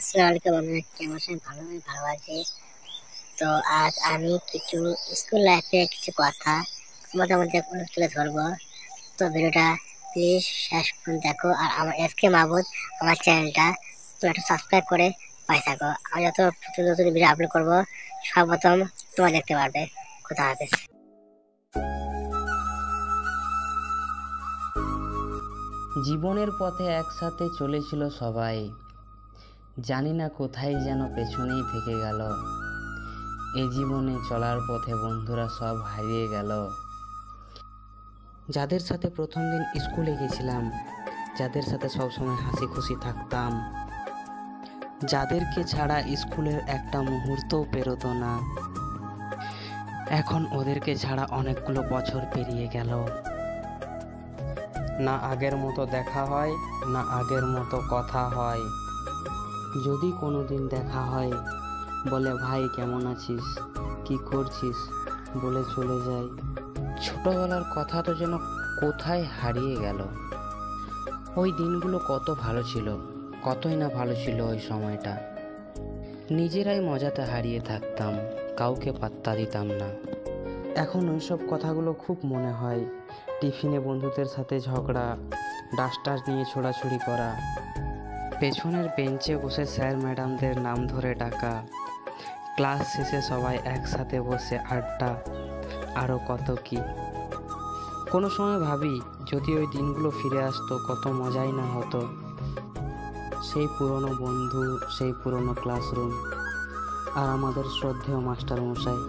আসসালামু আলাইকুম, আমি কেমন আছেন? ভালো আছি। তো আজ আমি কিছু স্কুল লাইফে কিছু কথা তোমাদের মধ্যে তুলে ধরবো। তো ভিডিওটা প্লিজ শেষ পর্যন্ত দেখো, আর আমার এসকে মাহবুব আমার চ্যানেলটা তোমরা একটু সাবস্ক্রাইব করে পাশে থাকো। আমি যত নতুন নতুন ভিডিও আপলোড করবো সর্বপ্রথম তোমরা দেখতে পারবে। খোদা হাফেজ। জীবনের পথে একসাথে চলেছিল সবাই, জানি না কোথায় যেন পেছনেই থেকে গেল। এ জীবনে চলার পথে বন্ধুরা সব হারিয়ে গেল। যাদের সাথে প্রথম দিন স্কুলে গেছিলাম, যাদের সাথে সবসময় হাসি খুশি থাকতাম, যাদেরকে ছাড়া স্কুলের একটা মুহূর্তও পেরোতো না, এখন ওদেরকে ছাড়া অনেকগুলো বছর পেরিয়ে গেল। না আগের মতো দেখা হয়, না আগের মতো কথা হয়। যদি কোনো দিন দেখা হয়, বলে ভাই কেমন আছিস, কি করছিস বলে চলে যায়। ছোটবেলার কথা তো যেন কোথায় হারিয়ে গেল। ওই দিনগুলো কত ভালো ছিল, কতই না ভালো ছিল ওই সময়টা। নিজেরাই মজাতে হারিয়ে থাকতাম, কাউকে পাত্তা দিতাম না। এখন ওইসব কথাগুলো খুব মনে হয়। টিফিনে বন্ধুদের সাথে ঝগড়া, ডাস্টার নিয়ে ছোড়াছুড়ি করা, পেছনের বেঞ্চে বসে স্যার ম্যাডামদের নাম ধরে ডাকা, ক্লাস শেষে সবাই একসাথে বসে আড্ডা, আরও কত কি। কোনো সময় ভাবি যদি ওই দিনগুলো ফিরে আসতো কত মজাই না হতো। সেই পুরনো বন্ধু, সেই পুরনো ক্লাসরুম, আর আমাদের শ্রদ্ধেয় মাস্টার মশাই।